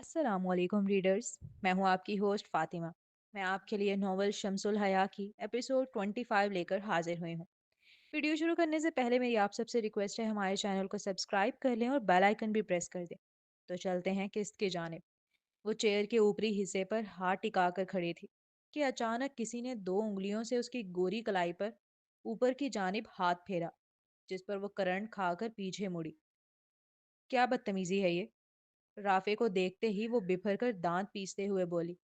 अस्सलाम वालेकुम रीडर्स। मैं हूं आपकी होस्ट फातिमा। मैं आपके लिए नॉवल शम्सुल हया की एपिसोड 25 लेकर हाजिर हुई हूं। वीडियो शुरू करने से पहले मेरी आप सबसे रिक्वेस्ट है हमारे चैनल को सब्सक्राइब कर लें और बेल आइकन भी प्रेस कर दें। तो चलते हैं किस्त की जानिब। वो चेयर के ऊपरी हिस्से पर हाथ टिकाकर खड़ी थी कि अचानक किसी ने दो उंगलियों से उसकी गोरी कलाई पर ऊपर की जानिब हाथ फेरा, जिस पर वो करंट खाकर पीछे मुड़ी। क्या बदतमीजी है ये? राफे को देखते ही वो बिफर कर दांत पीसते हुए बोली।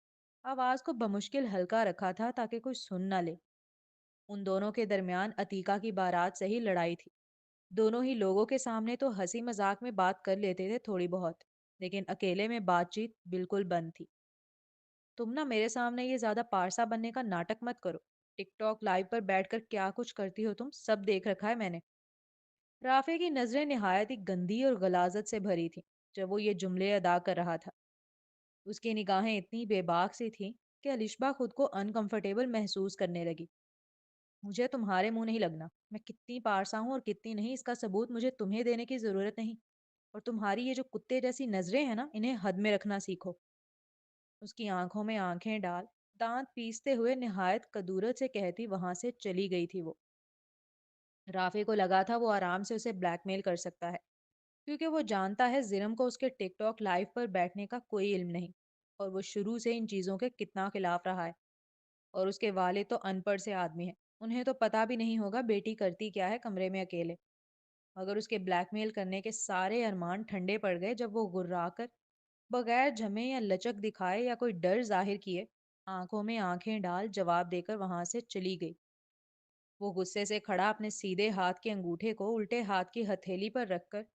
आवाज को बमुश्किल हल्का रखा था ताकि कोई सुन न ले। उन दोनों के दरमियान अतीका की बारात से ही लड़ाई थी। दोनों ही लोगों के सामने तो हंसी मजाक में बात कर लेते थे थोड़ी बहुत, लेकिन अकेले में बातचीत बिल्कुल बंद थी। तुम ना मेरे सामने ये ज्यादा पारसा बनने का नाटक मत करो। टिकटॉक लाइव पर बैठकर क्या कुछ करती हो तुम सब देख रखा है मैंने। राफे की नजरें निहायत ही गंदी और गलाजत से भरी थीं जब वो ये जुमले अदा कर रहा था। उसकी निगाहें इतनी बेबाक सी थीं कि अलिशबा खुद को अनकंफर्टेबल महसूस करने लगी। मुझे तुम्हारे मुंह नहीं लगना। मैं कितनी पारसा हूँ और कितनी नहीं, इसका सबूत मुझे तुम्हें देने की जरूरत नहीं। और तुम्हारी ये जो कुत्ते जैसी नजरें हैं ना, इन्हें हद में रखना सीखो। उसकी आंखों में आंखें डाल, दांत पीसते हुए निहायत कदूरत से कहती वहां से चली गई थी वो। राफे को लगा था वो आराम से उसे ब्लैकमेल कर सकता है, क्योंकि वो जानता है जिरम को उसके टिकटॉक लाइव पर बैठने का कोई इल्म नहीं, और वो शुरू से इन चीज़ों के कितना खिलाफ रहा है। और उसके वालिद तो अनपढ़ से आदमी हैं, उन्हें तो पता भी नहीं होगा बेटी करती क्या है कमरे में अकेले। मगर उसके ब्लैकमेल करने के सारे अरमान ठंडे पड़ गए जब वो गुर्रा कर, बगैर झमे या लचक दिखाए या कोई डर जाहिर किए, आंखों में आंखें डाल जवाब देकर वहां से चली गई। वो गुस्से से खड़ा अपने सीधे हाथ के अंगूठे को उल्टे हाथ की हथेली पर रखकर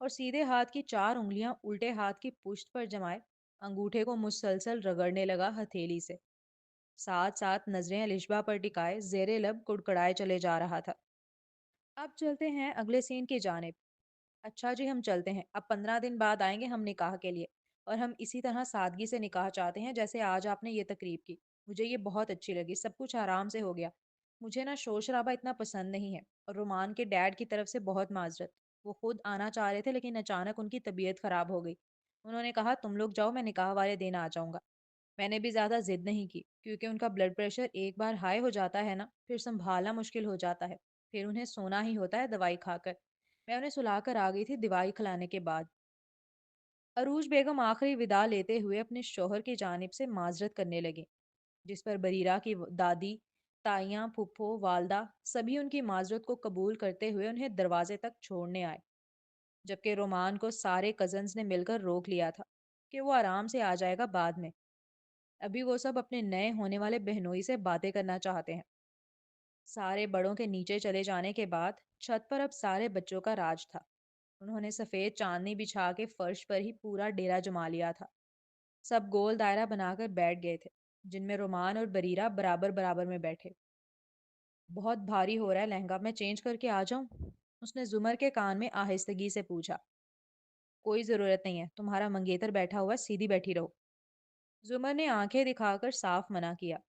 और सीधे हाथ की चार उंगलियां उल्टे हाथ की पुश्त पर जमाए अंगूठे को मुसलसल रगड़ने लगा हथेली से। साथ साथ नजरें अलिशबा पर टिकाए जेरे लब कुड़कुड़ाए चले जा रहा था। अब चलते हैं अगले सीन की जानिब। अच्छा जी, हम चलते हैं। अब 15 दिन बाद आएंगे हम निकाह के लिए। और हम इसी तरह सादगी से निकाह चाहते हैं जैसे आज आपने ये तकरीब की। मुझे ये बहुत अच्छी लगी, सब कुछ आराम से हो गया। मुझे ना शोर शराबा इतना पसंद नहीं है। और रुमान के डैड की तरफ से बहुत माजरत। वो खुद आना चाह रहे थे लेकिन अचानक उनकी तबीयत खराब हो गई। उन्होंने कहा तुम लोग जाओ, मैं निकाह वाले दिन आ जाऊंगा। मैंने भी ज्यादा जिद नहीं की, क्योंकि उनका ब्लड प्रेशर एक बार हाई हो जाता है ना, फिर संभालना मुश्किल हो जाता है। फिर उन्हें सोना ही होता है दवाई खाकर। मैं उन्हें सुलाकर आ गई थी दवाई खिलाने के बाद। अरूज बेगम आखिरी विदा लेते हुए अपने शोहर की जानिब से माजरत करने लगी, जिस पर बरीरा की दादी, ताइयां, फुप्पो, वालदा सभी उनकी माजरत को कबूल करते हुए उन्हें दरवाजे तक छोड़ने आए। जबकि रोमान को सारे कजन्स ने मिलकर रोक लिया था कि वो आराम से आ जाएगा बाद में। अभी वो सब अपने नए होने वाले बहनोई से बातें करना चाहते हैं। सारे बड़ों के नीचे चले जाने के बाद छत पर अब सारे बच्चों का राज था। उन्होंने सफेद चांदनी बिछा के फर्श पर ही पूरा डेरा जमा लिया था। सब गोल दायरा बनाकर बैठ गए थे, जिनमें रोमान और बरीरा बराबर बराबर में बैठे। बहुत भारी हो रहा है लहंगा, मैं चेंज करके आ जाऊं? उसने जुमर के कान में आहिस्तगी से पूछा। कोई जरूरत नहीं है, तुम्हारा मंगेतर बैठा हुआ है, सीधी बैठी रहो। जुमर ने आंखें दिखाकर साफ मना किया।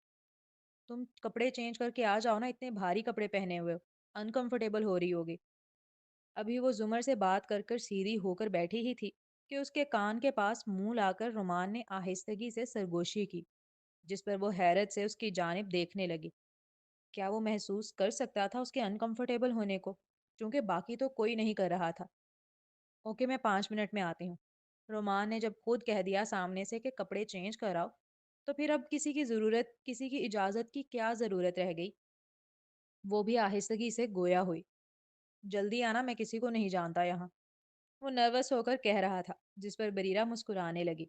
तुम कपड़े चेंज करके आ जाओ ना, इतने भारी कपड़े पहने हुए हो, अनकंफर्टेबल हो रही होगी। अभी वो जुमर से बात कर कर सीधी होकर बैठी ही थी कि उसके कान के पास मुंह लाकर रुमान ने आहिस्तगी से सरगोशी की, जिस पर वो हैरत से उसकी जानिब देखने लगी। क्या वो महसूस कर सकता था उसके अनकंफर्टेबल होने को? क्योंकि बाकी तो कोई नहीं कर रहा था। ओके, मैं 5 मिनट में आती हूँ। रोमान ने जब खुद कह दिया सामने से कि कपड़े चेंज कराओ, तो फिर अब किसी की इजाजत की क्या जरूरत रह गई? वो भी आहिस्तगी से गोया हुई। जल्दी आना, मैं किसी को नहीं जानता यहाँ। वो नर्वस होकर कह रहा था, जिस पर बरीरा मुस्कुराने लगी।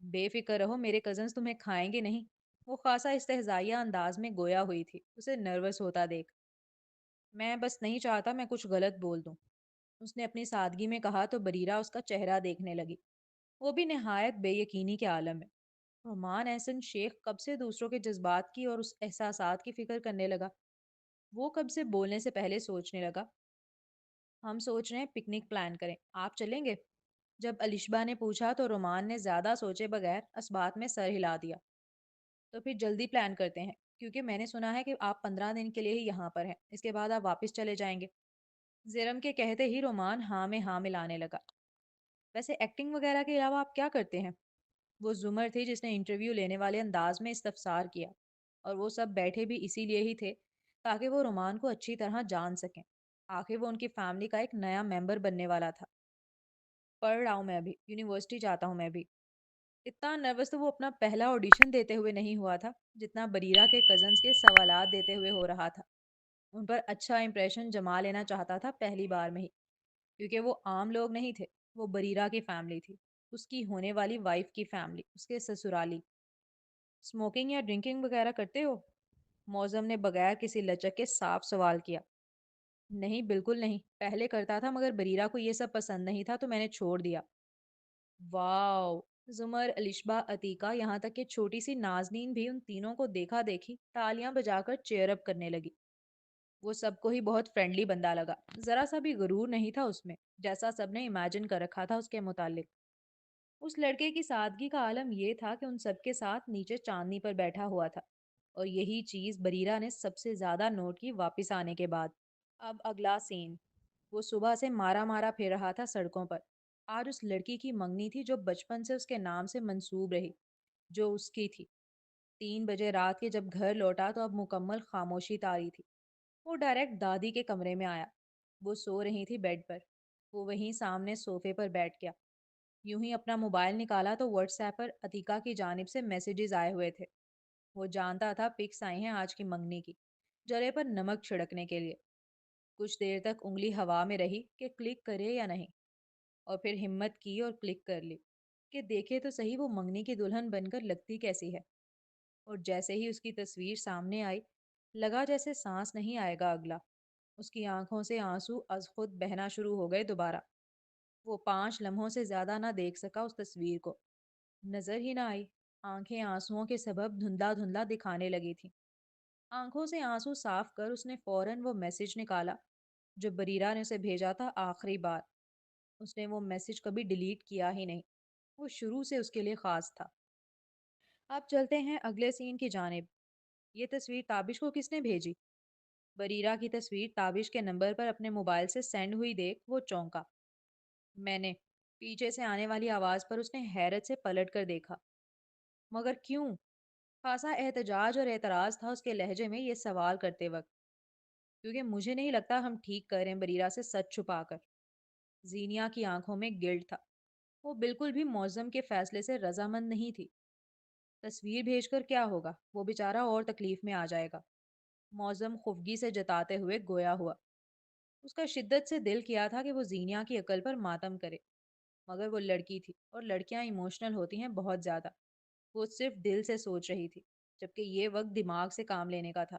बेफिक्र रहो, मेरे कजन्स तुम्हें खाएंगे नहीं। वो खासा इस्तेहजाइया अंदाज में गोया हुई थी उसे नर्वस होता देख। मैं बस नहीं चाहता मैं कुछ गलत बोल दूं, उसने अपनी सादगी में कहा तो बरीरा उसका चेहरा देखने लगी। वो भी निहायत बेयकीनी के आलम में। रोमान एहसन शेख कब से दूसरों के जज्बात की और उस एहसासात की फिक्र करने लगा? वो कब से बोलने से पहले सोचने लगा? हम सोच रहे हैं पिकनिक प्लान करें, आप चलेंगे? जब अलिशबा ने पूछा तो रोमान ने ज्यादा सोचे बगैर असबात में सर हिला दिया। तो फिर जल्दी प्लान करते हैं, क्योंकि मैंने सुना है कि आप 15 दिन के लिए ही यहाँ पर हैं, इसके बाद आप वापस चले जाएंगे। जेरम के कहते ही रोमान हाँ में हाँ मिलाने लगा। वैसे एक्टिंग वगैरह के अलावा आप क्या करते हैं? وہ زمر تھی جس نے انٹرویو لینے والے انداز میں استفسار کیا، اور وہ سب بیٹھے بھی اسی لیے ہی تھے تاکہ وہ رومان کو اچھی طرح جان سکیں۔ آخر وہ ان کی فیملی کا ایک نیا ممبر بننے والا تھا۔ پڑھ رہا ہوں میں ابھی، یونیورسٹی جاتا ہوں میں بھی۔ اتنا نروس تو وہ اپنا پہلا آڈیشن دیتے ہوئے نہیں ہوا تھا جتنا بریرہ کے کزنس کے سوالات دیتے ہوئے ہو رہا تھا۔ ان پر اچھا امپریشن جما لینا چاہتا تھا پہلی بار میں ہی، کیونکہ وہ عام لوگ نہیں تھے، وہ بریرہ کی فیملی تھی، اس کی ہونے والی وائف کی فیملی، اس کے سسرالی۔ اسموکنگ یا ڈرنکنگ وغیرہ کرتے ہو؟ موزم نے بغیر کسی لچک کے صاف سوال کیا۔ نہیں، بالکل نہیں، پہلے کرتا تھا مگر بریرہ کو یہ سب پسند نہیں تھا تو میں نے چھوڑ دیا۔ واؤ! زمر، الشبہ، عتیقہ، یہاں تک کہ چھوٹی سی نازنین بھی ان تینوں کو دیکھا دیکھی تالیاں بجا کر چیئر اپ کرنے لگی۔ وہ سب کو ہی بہت فرینڈلی بندہ لگا، ذرا سا بھی غرور نہیں تھا اس میں، جیسا سب نے امیجن کر رکھا تھا اس کے متعلق۔ اس لڑکے کی سادگی کا عالم یہ تھا کہ ان سب کے ساتھ نیچے چاندنی پر بیٹھا ہوا تھا، اور یہی چیز بریرہ نے سب سے زیادہ نوٹ کی واپس آنے کے بعد۔ اب اگلا سین۔ وہ صبح سے مارا مارا پھر رہا تھا سڑکوں پر۔ آج اس لڑکی کی منگنی تھی جو بچپن سے اس کے نام سے منسوب رہی، جو اس کی تھی۔ 3 بجے رات کے جب گھر لوٹا تو اب مکمل خاموشی تاری تھی۔ وہ ڈائریکٹ دادی کے کمرے میں آیا۔ وہ سو رہی تھی بیڈ پر۔ وہ وہیں سامنے صوفے پر بیٹھ گیا۔ یوں ہی اپنا موبائل نکالا تو واٹس ایپ پر عتیقہ کی جانب سے میسیجز آئے ہوئے تھے۔ وہ جانتا تھا پکس آئی ہیں آج کی منگنی کی، جلے پر نمک چھڑکنے کے لیے۔ کچھ دیر تک انگلی ہوا میں رہی کہ کلک کرے یا نہیں، اور پھر ہمت کی اور کلک کر لی کہ دیکھے تو صحیح وہ منگنی کی دلہن بن کر لگتی کیسی ہے۔ اور جیسے ہی اس کی تصویر سامنے آئی، لگا جیسے سانس نہیں آئے گا اگلا۔ اس کی آنکھوں سے آنسو از خود بہنا شروع ہو گئے دوبارہ۔ وہ 5 لمحوں سے زیادہ نہ دیکھ سکا اس تصویر کو، نظر ہی نہ آئی۔ آنکھیں آنسوؤں کے سبب دھندلا دھندلا دکھانے لگی تھی۔ آنکھوں سے آنسو صاف کر اس نے فوراً وہ میسج نکالا جو بریرہ نے اسے بھیجا تھا آخری بار۔ اس نے وہ میسج کبھی ڈیلیٹ کیا ہی نہیں، وہ شروع سے اس کے لیے خاص تھا۔ اب چلتے ہیں اگلے سین کی جانب۔ یہ تصویر تابش کو کس نے بھیجی؟ بریرہ کی تصویر تابش کے نمبر پر اپنے موبائل سے سینڈ ہوئی دیکھ وہ چونکا۔ میں نے، پیچھے سے آنے والی آواز پر اس نے حیرت سے پلٹ کر دیکھا۔ مگر کیوں؟ خاصا احتجاج اور اعتراض تھا اس کے لہجے میں یہ سوال کرتے وقت۔ کیونکہ مجھے نہیں لگتا ہم ٹھیک کر رہے ہیں بریرہ سے سچ چھپا کر۔ زینیا کی آنکھوں میں گلٹ تھا۔ وہ بالکل بھی معظم کے فیصلے سے رضامند نہیں تھی۔ تصویر بھیج کر کیا ہوگا؟ وہ بیچارہ اور تکلیف میں آ جائے گا۔ معظم خفگی سے جتاتے ہوئے گویا ہوا۔ اس کا شدت سے دل کیا تھا کہ وہ زینیا کی عقل پر ماتم کرے، مگر وہ لڑکی تھی اور لڑکیاں ایموشنل ہوتی ہیں بہت زیادہ۔ وہ صرف دل سے سوچ رہی تھی، جبکہ یہ وقت دماغ سے کام لینے کا تھا۔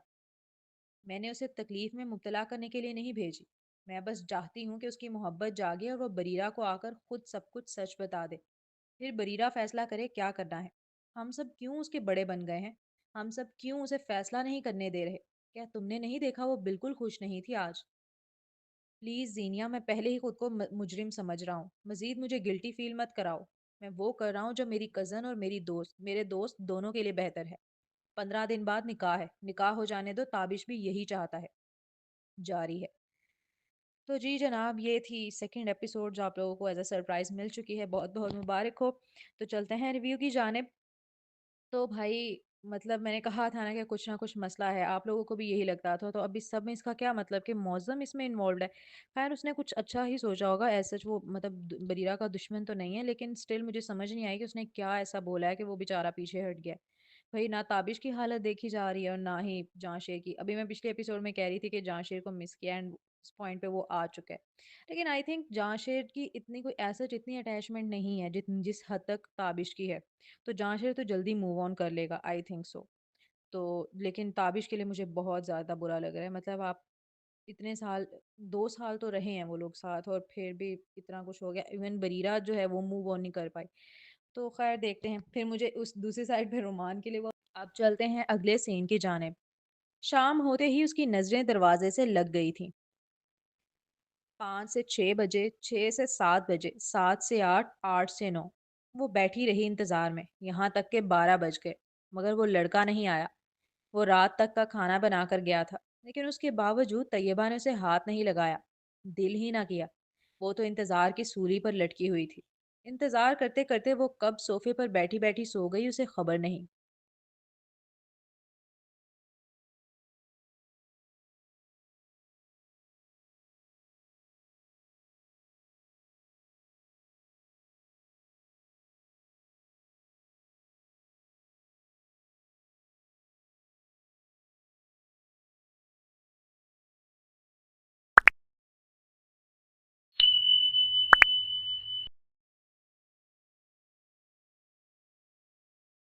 میں نے اسے تکلیف میں مبتلا کرنے کے لیے نہیں بھیجی، میں بس چاہتی ہوں کہ اس کی محبت جاگے اور وہ بریرہ کو آ کر خود سب کچھ سچ بتا دے۔ پھر بریرہ فیصلہ کرے کیا کرنا ہے۔ ہم سب کیوں اس کے بڑے بن گئے ہیں؟ ہم سب کیوں اسے فیصلہ نہیں کرنے دے رہے؟ کیا تم نے نہیں دیکھا وہ بالکل خوش نہیں تھی آج؟ پلیز زینیا، میں پہلے ہی خود کو مجرم سمجھ رہا ہوں، مزید مجھے گلٹی فیل مت کراؤ۔ میں وہ کر رہا ہوں جو میری کزن اور میرے دوست دونوں کے لیے بہتر ہے۔ 15 دن بعد نکاح ہے، نکاح ہو جانے دو، تابش بھی یہی چاہتا ہے۔ جاری ہے۔ تو جی جناب، یہ تھی سیکنڈ ایپیسوڈ جو آپ لوگوں کو ایز اے سرپرائز مل چکی ہے، بہت بہت مبارک ہو۔ تو چلتے ہیں ریویو کی جانب۔ تو بھائی، مطلب میں نے کہا تھا نا کہ کچھ نہ کچھ مسئلہ ہے، آپ لوگوں کو بھی یہی لگتا تھا، تو اب اس سب میں اس کا کیا مطلب کہ معظم اس میں انوالوڈ ہے؟ خیر، اس نے کچھ اچھا ہی سوچا ہوگا، ایسا وہ مطلب بریرہ کا دشمن تو نہیں ہے، لیکن سٹل مجھے سمجھ نہیں آئی کہ اس نے کیا ایسا بولا ہے کہ وہ بیچارہ پیچھے ہٹ گیا ہے۔ بھائی، نہ تابش کی حالت دیکھی جا رہی ہے اور نہ ہی جانشیر کی۔ ابھی میں پچھلے ایپیسوڈ میں کہہ رہی تھی کہ جانشیر کو مس کیا، اینڈ اس پوائنٹ پہ وہ آ چکا ہے۔ لیکن آئی تھنک جانشیر کی اتنی کوئی ایسا اتنی اٹیچمنٹ نہیں ہے جس حد تک تابش کی ہے۔ تو جانشیر تو جلدی موو آن کر لے گا، آئی تھنک سو۔ تو لیکن تابش کے لیے مجھے بہت زیادہ برا لگ رہا ہے، مطلب آپ اتنے سال، 2 سال تو رہے ہیں وہ لوگ ساتھ، اور پھر بھی اتنا کچھ ہو گیا، ایون بریرہ جو ہے وہ موو آن نہیں کر پائی۔ تو خیر دیکھتے ہیں، پھر مجھے اس دوسری سائڈ پہ رومان کے لیے وہ۔ اب چلتے ہیں اگلے سین کی جانب۔ شام ہوتے ہی اس کی نظریں دروازے سے لگ گئی تھیں۔ 5 سے 6 بجے، 6 سے 7 بجے، 7 سے 8، 8 سے 9۔ وہ بیٹھی رہی انتظار میں، یہاں تک کہ 12 بج گئے، مگر وہ لڑکا نہیں آیا۔ وہ رات تک کا کھانا بنا کر گیا تھا، لیکن اس کے باوجود طیبہ نے اسے ہاتھ نہیں لگایا، دل ہی نہ کیا۔ وہ تو انتظار کی سولی پر لٹکی ہوئی تھی۔ انتظار کرتے کرتے وہ کب صوفے پر بیٹھی بیٹھی سو گئی، اسے خبر نہیں۔